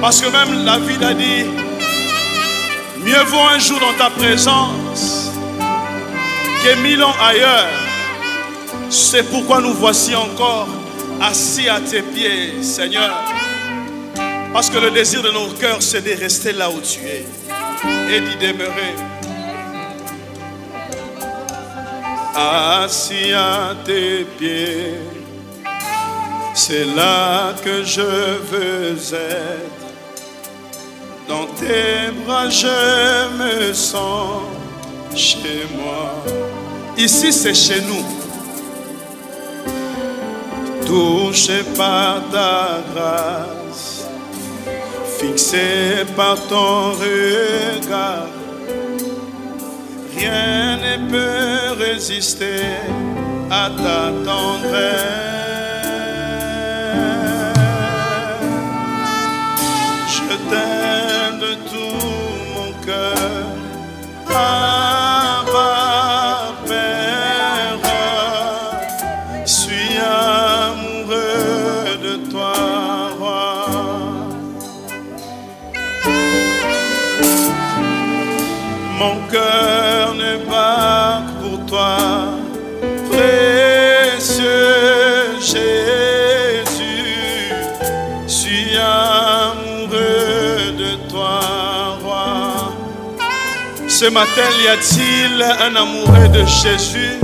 Parce que même David a dit, mieux vaut un jour dans ta présence que 1000 ans ailleurs. C'est pourquoi nous voici encore assis à tes pieds, Seigneur. Parce que le désir de nos cœurs, c'est de rester là où tu es et d'y demeurer. Assis à tes pieds, c'est là que je veux être. Dans tes bras, je me sens chez moi. Ici, c'est chez nous. Touché par ta grâce, fixé par ton regard, rien ne peut résister à ta tendresse. Je t'aime de tout mon cœur, Abba Père. Je suis amoureux de toi, Roi. Mon cœur ne bat que pour toi, précieux Jésus. Je suis amoureux de toi, Roi. Ce matin, y a-t-il un amoureux de Jésus?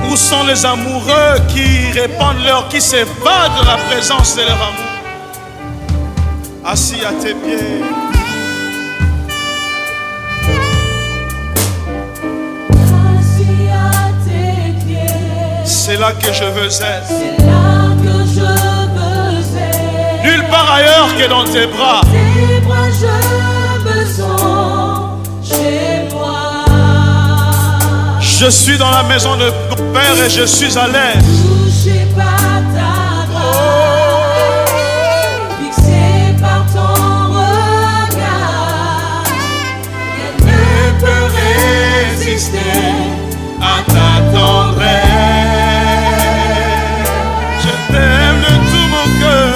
Où sont les amoureux qui répandent qui s'évadent de la présence de leur amour? Assis à tes pieds. Assis à tes pieds. C'est là que je veux être. C'est là que je veux être. Nulle part ailleurs que dans tes bras. Tes bras, je me sens chez moi. Je suis dans la maison de mon Père et je suis à l'aise. Touché par ta grâce, fixé par ton regard, rien ne peut résister à ta tendresse. Je t'aime de tout mon cœur.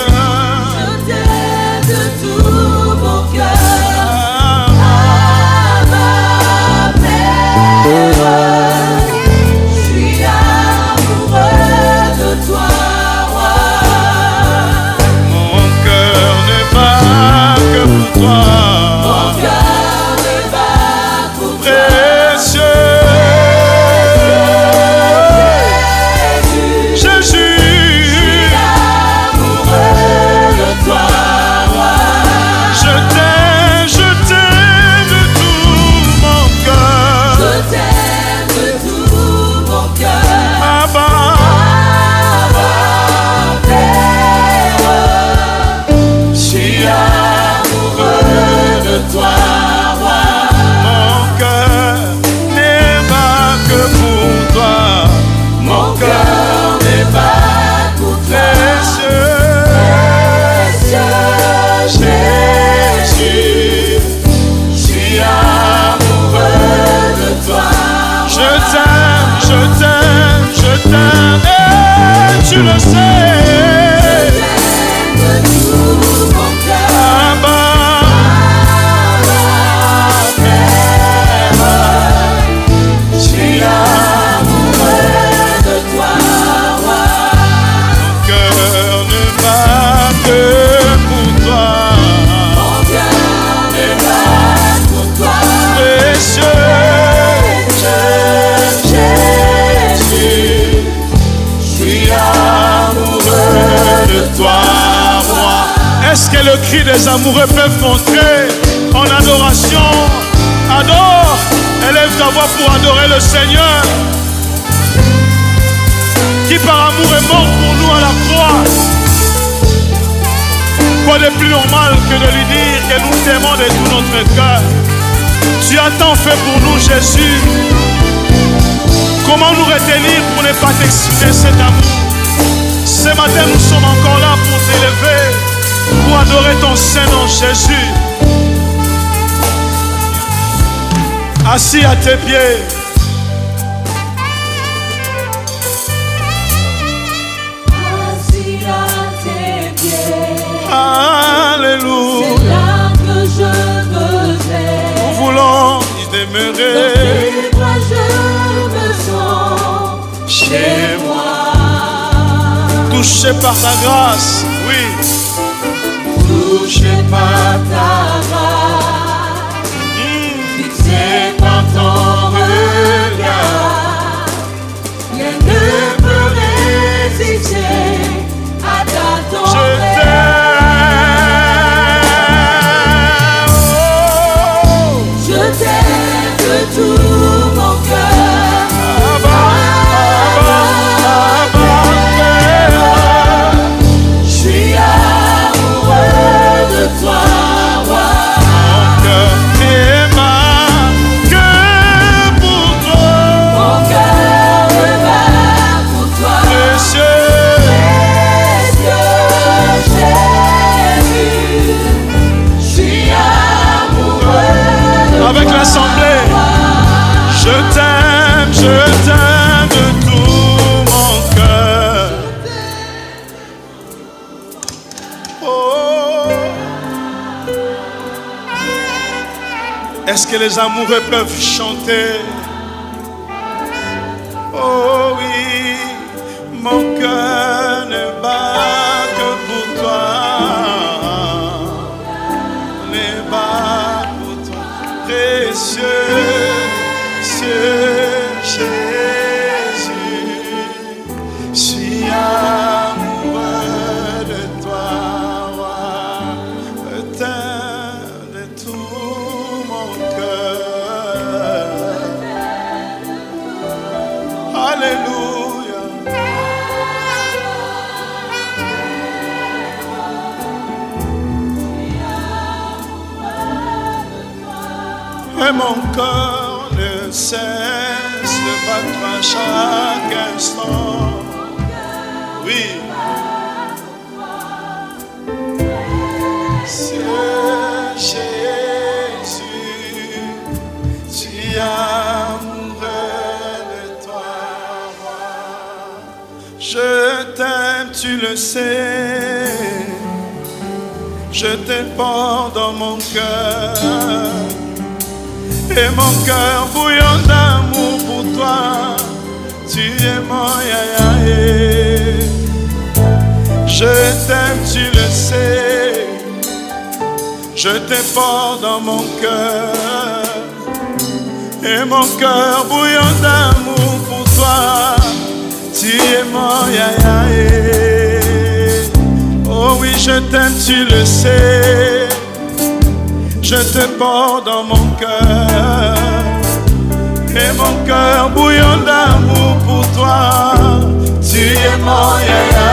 Je t'aime de tout mon cœur. Abba Père. Tu le sais. Est-ce que le cri des amoureux peut monter en adoration? Adore, élève ta voix pour adorer le Seigneur qui par amour est mort pour nous à la croix. Quoi de plus normal que de lui dire que nous t'aimons de tout notre cœur? Tu as tant fait pour nous, Jésus. Comment nous retenir pour ne pas t'exprimer cet amour? Ce matin, nous sommes encore là pour t'élever, pour adorer ton Saint-Nom, Jésus. Assis à tes pieds. demeurer. Dans tes bras je me sens chez moi. Touché par ta grâce, oui. Touché par ta grâce, fixé par ton regard, rien ne peut résister à ta tendresse. Je t'aime de tout mon cœur. Je suis amoureux de toi, roi. Mon cœur n'aima que pour toi. Mon cœur me bat pour toi. Précieux Jésus, je suis amoureux de avec toi. l'assemblée. Je t'aime de tout mon cœur. Oh. Est-ce que les amoureux peuvent chanter? Oh oui, mon cœur ne bat que pour toi. Ne bat pour toi, précieux. Jésus, je suis amoureux de toi, je t'aime de tout mon cœur. Alléluia. Et mon cœur ne cesse de battre à chaque instant. Oui. C'est Jésus, tu es amoureux de toi. Je t'aime, tu le sais. Je te porte dans mon cœur. Et mon cœur bouillon d'amour pour toi. Tu es mon yayaé. Je t'aime, tu le sais. Je te porte dans mon cœur. Et mon cœur bouillon d'amour pour toi. Tu es mon yayaé. Oh oui, je t'aime, tu le sais. Je te porte dans mon cœur. Et mon cœur bouillon d'amour pour toi. Tu es mon yaya.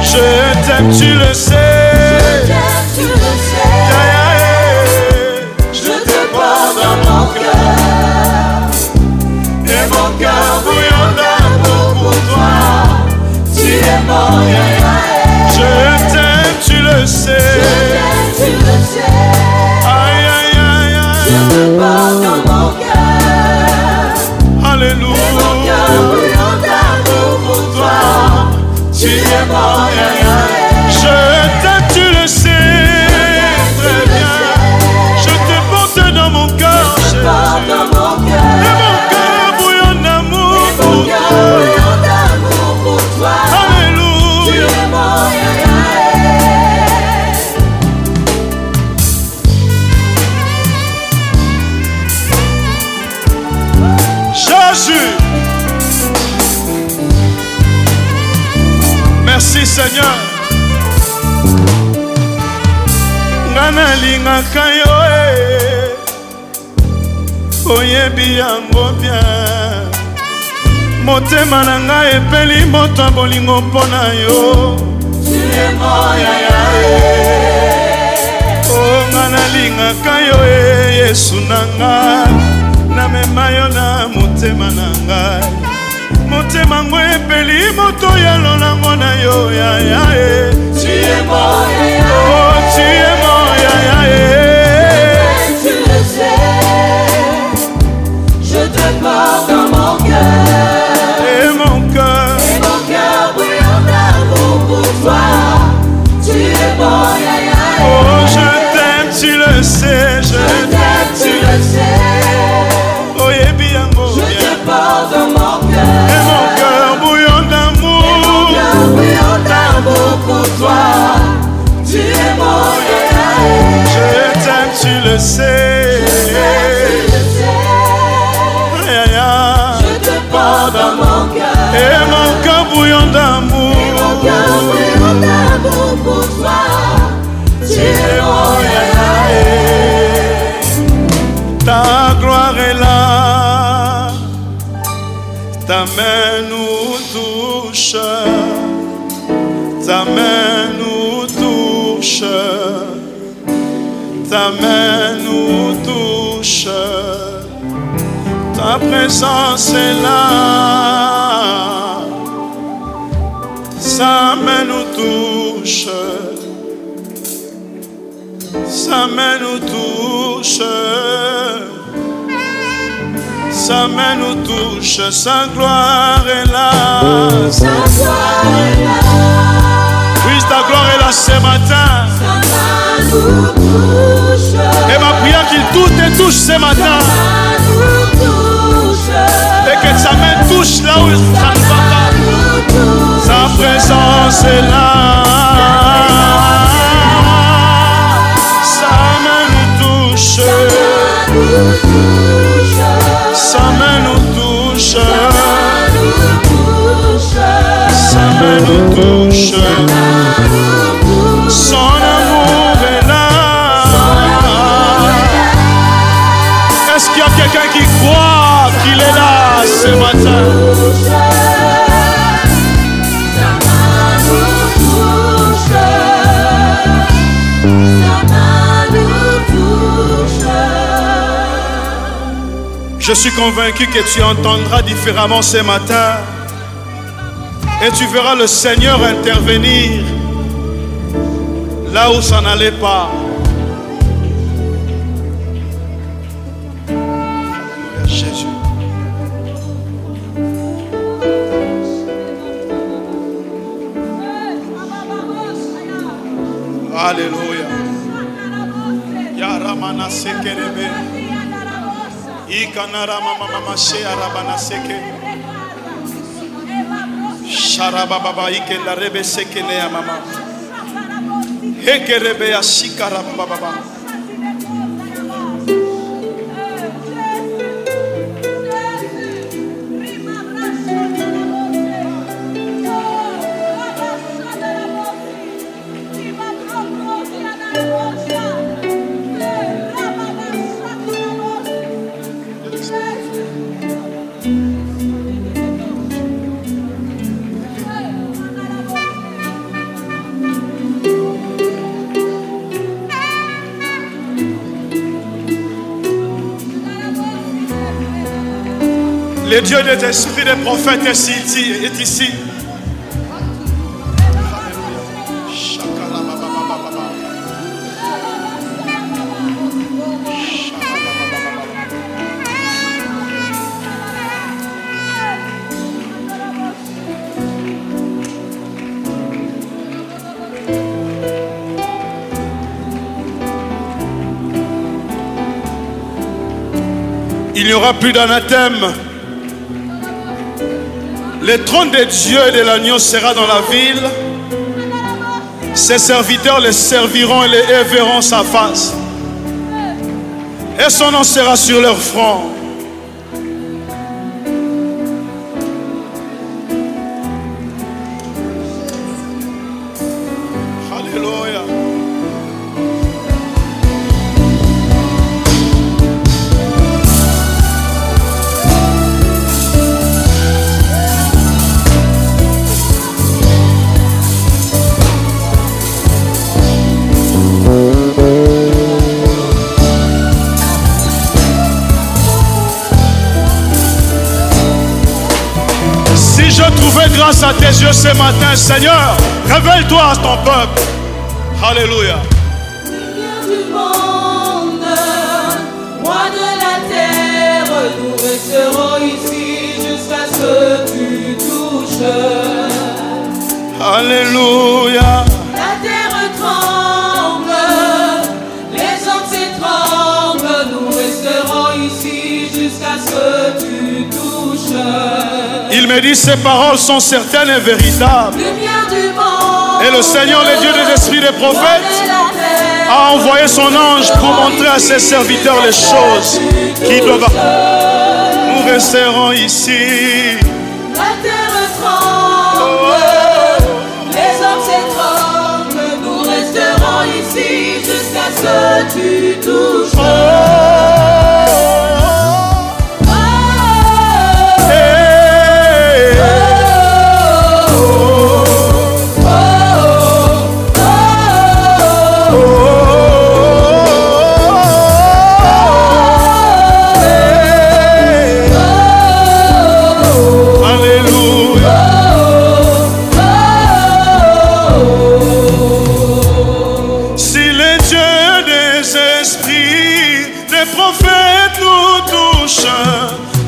Je t'aime, tu le sais. Tu le sais. Yaya. Je te porte dans mon cœur. Et mon cœur bouillon d'amour pour toi. Tu es mon yaya. Je t'aime, tu le sais. Tu le sais. Aïe, aïe, aïe, Je aïe. te porte dans mon cœur. Alléluia. Et mon cœur bouillon d'amour pour toi. Tu es mon yaya. Je t'aime, tu le sais. Très bien. Je te porte dans mon cœur, Je te Jésus. porte dans mon Et cœur. mon cœur bouillon d'amour Et mon pour cœur toi. bouillon d'amour pour toi. Tu Alléluia. es mon yaya. Jésus. Merci Seigneur. Ngana lingaka yo oyebi yango bien. Motema na ngai epeli moto bolingo mpona yo. Tu es mon yaya. Oh ngana lingaka yo Yesu na ngai. Namema yo na motema na ngai. Motema ngo epeli moto ya lolango na yo yaya. Tu es mon yaya. Oh tu es mon yaya. Tu le sais. Je te porte dans mon cœur. Et mon cœur. Et mon cœur bouillon d'amour pour toi. Tu es mon yaya. Oh je t'aime, tu le sais. Je Je t'aime, tu le sais. bouillon d'amour. Et mon cœur bouillon d'amour pour toi. Tu es mon Yahweh. Ta gloire est là. Ta main nous touche. Ta main nous touche. Ta main nous touche. Ta présence est là. Sa main nous touche. Sa main nous touche. Sa main nous touche. Sa gloire est là. Sa gloire est là. Oui, ta gloire est là ce matin. Sa main nous touche. Et ma prière qu'il tout te touche ce matin. Sa main nous touche. Et que sa main touche là où ça ne va pas. Sa présence est là. Sa main nous touche. Sa main nous touche. Sa main nous touche. Son amour est là. Est-ce qu'il y a quelqu'un qui croit qu'il est là ce matin? Je suis convaincu que tu entendras différemment ce matin et tu verras le Seigneur intervenir là où ça n'allait pas. Alléluia, Jésus. Alléluia. Yaramana sekerebe. Ikanara mama mama shearabana seke. Sharababa ike la rebe sekele ya mama. Hekerebe ya shikara baba. Le Dieu des esprits des prophètes est ici. Il n'y aura plus d'anathème. Le trône de Dieu et de l'agneau sera dans la ville. Ses serviteurs les serviront et les verront sa face. Et son nom sera sur leur front. Alléluia. Grâce à tes yeux ce matin, Seigneur, révèle-toi à ton peuple. Alléluia. Lumière du monde, roi de la terre, nous resterons ici jusqu'à ce que tu touches. Alléluia. La terre tremble, les entiers tremblent, nous resterons ici jusqu'à ce que tu touches. Il me dit ces paroles sont certaines et véritables. Et le Seigneur, le Dieu des esprits des prophètes, a envoyé son ange pour montrer à ses serviteurs les choses qui doivent. Nous resterons ici. La terre tremble, tu touches.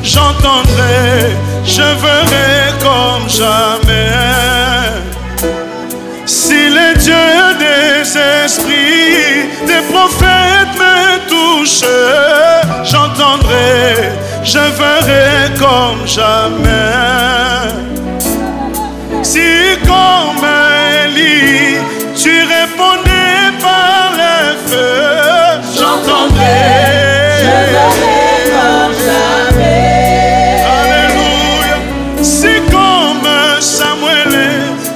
J'entendrai, je verrai comme jamais. Si les dieux des esprits, des prophètes me touchent, j'entendrai, je verrai comme jamais. Si comme Élie, tu répondais par le feu, j'entendrai, je verrai comme jamais. Si comme Samuel,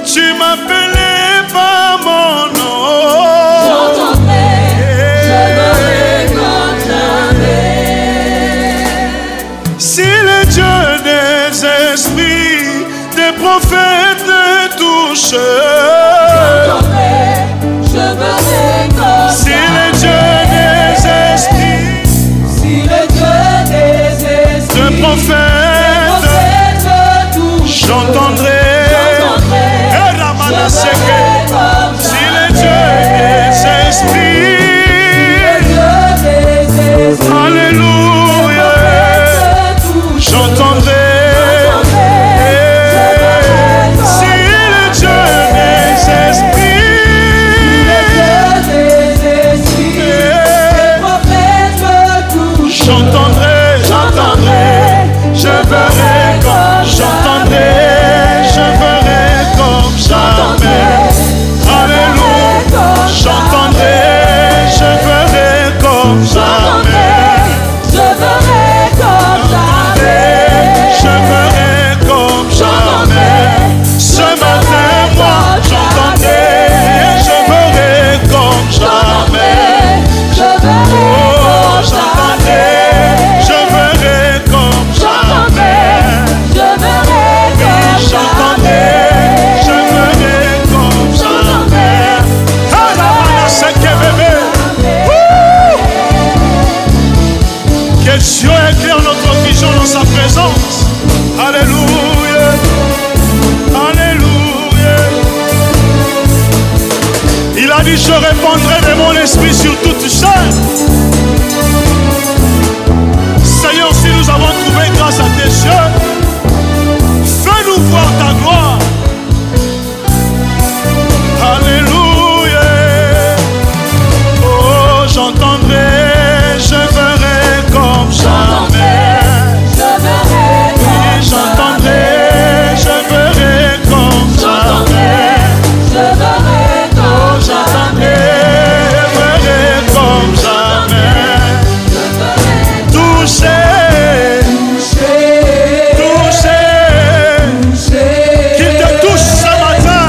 tu m'appelais par mon nom, j'entendrai, je verrai comme jamais. Si le Dieu des esprits, des prophètes te touche, j'entendrai, je verrai comme si jamais. le Dieu des esprits, Si le Dieu des esprits, des prophètes, j'entendrai, si les dieux des esprits, alléluia, j'entendrai, si les dieux des esprits, j'entendrai, je verrai comme j'entendrai. Dieu éclaire notre vision dans sa présence. Alléluia. Alléluia. Il a dit, je répandrai de mon esprit sur toute chair. Seigneur, si nous avons trouvé grâce à tes yeux, fais-nous voir ta gloire. Alléluia. Oh, j'entendrai. Je verrai comme jamais. Oui, j'entendrai, je verrai comme jamais. Oh, j'entendrai, je verrai comme jamais. Toucher, qu'il te touche ce matin.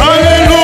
Alléluia.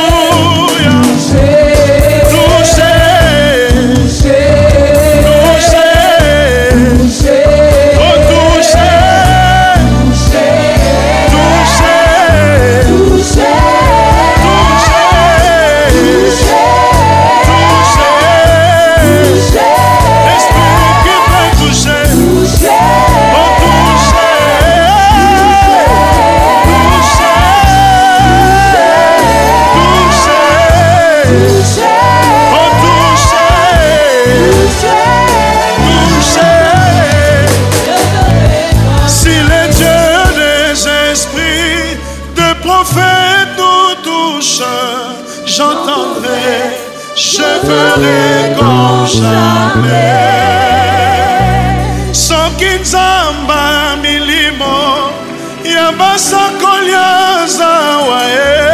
J'entendrai, je verrai comme jamais. Soki nzamba milimo ya basakoliaza wae.